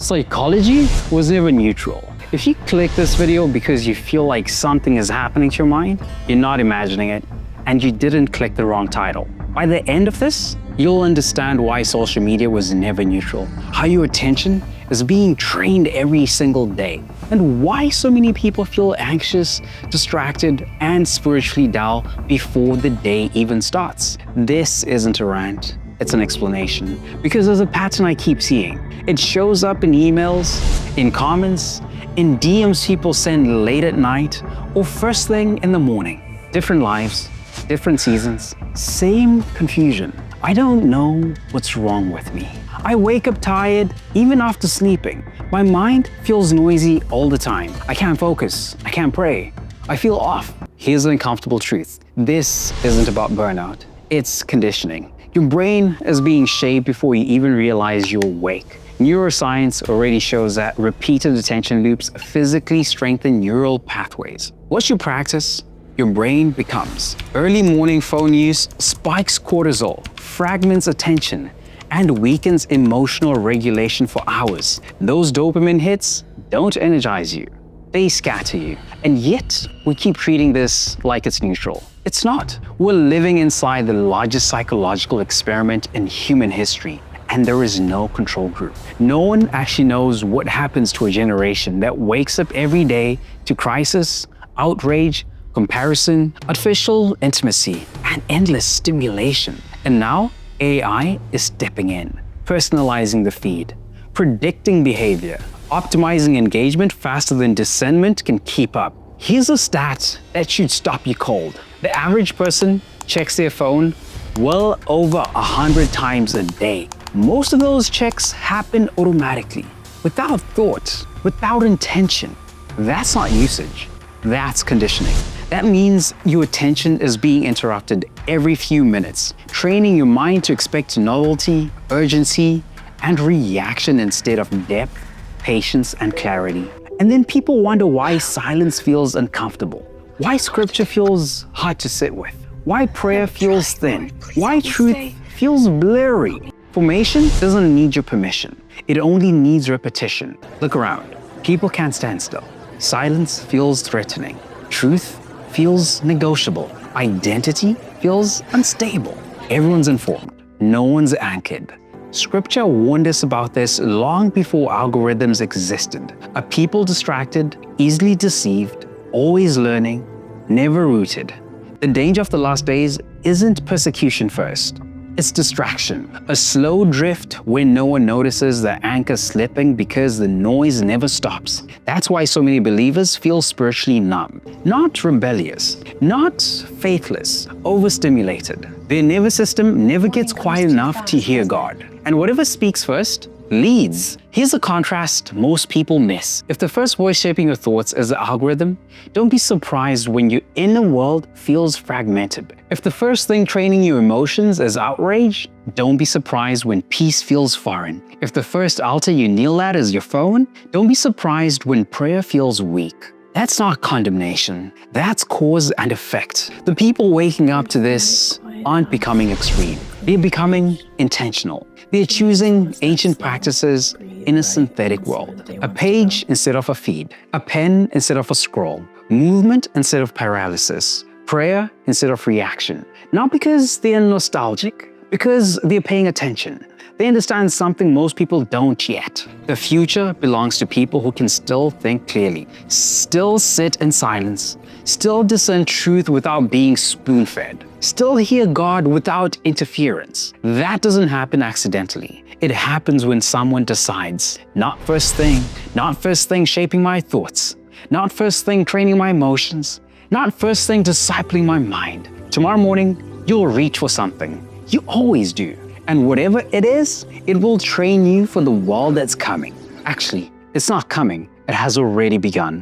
Psychology was never neutral. If you click this video because you feel like something is happening to your mind, you're not imagining it, and you didn't click the wrong title. By the end of this, you'll understand why social media was never neutral, how your attention is being trained every single day, and why so many people feel anxious, distracted, and spiritually dull before the day even starts. This isn't a rant, it's an explanation, because there's a pattern I keep seeing. It shows up in emails, in comments, in DMs people send late at night, or first thing in the morning. Different lives, different seasons, same confusion. I don't know what's wrong with me. I wake up tired even after sleeping. My mind feels noisy all the time. I can't focus. I can't pray. I feel off. Here's the uncomfortable truth. This isn't about burnout. It's conditioning. Your brain is being shaped before you even realize you're awake. Neuroscience already shows that repeated attention loops physically strengthen neural pathways. What you practice, your brain becomes. Early morning phone use spikes cortisol, fragments attention, and weakens emotional regulation for hours. Those dopamine hits don't energize you. They scatter you. And yet, we keep treating this like it's neutral. It's not. We're living inside the largest psychological experiment in human history, and there is no control group. No one actually knows what happens to a generation that wakes up every day to crisis, outrage, comparison, artificial intimacy, and endless stimulation. And now, AI is stepping in, personalizing the feed, predicting behavior, optimizing engagement faster than discernment can keep up. Here's a stat that should stop you cold. The average person checks their phone well over 100 times a day. Most of those checks happen automatically, without thought, without intention. That's not usage, that's conditioning. That means your attention is being interrupted every few minutes, training your mind to expect novelty, urgency, and reaction instead of depth, patience, and clarity. And then people wonder why silence feels uncomfortable, why scripture feels hard to sit with, why prayer feels thin, why truth feels blurry. Formation doesn't need your permission. It only needs repetition. Look around. People can't stand still. Silence feels threatening. Truth feels negotiable. Identity feels unstable. Everyone's informed. No one's anchored. Scripture warned us about this long before algorithms existed. A people distracted, easily deceived, always learning, never rooted. The danger of the last days isn't persecution first. It's distraction, a slow drift when no one notices the anchor slipping because the noise never stops. That's why so many believers feel spiritually numb, not rebellious, not faithless, overstimulated. Their nervous system never gets quiet enough to hear God. And whatever speaks first leads. Here's a contrast most people miss. If the first voice shaping your thoughts is the algorithm, don't be surprised when your inner world feels fragmented. If the first thing training your emotions is outrage, don't be surprised when peace feels foreign. If the first altar you kneel at is your phone, don't be surprised when prayer feels weak. That's not condemnation. That's cause and effect. The people waking up to this aren't becoming extreme. They're becoming intentional. They're choosing ancient practices in a synthetic world. A page instead of a feed. A pen instead of a scroll. Movement instead of paralysis. Prayer instead of reaction. Not because they're nostalgic, because they're paying attention. They understand something most people don't yet. The future belongs to people who can still think clearly, still sit in silence, still discern truth without being spoon-fed, still hear God without interference. That doesn't happen accidentally. It happens when someone decides, not first thing shaping my thoughts, not first thing training my emotions, not first thing discipling my mind. Tomorrow morning, you'll reach for something. You always do. And whatever it is, it will train you for the world that's coming. Actually, it's not coming. It has already begun.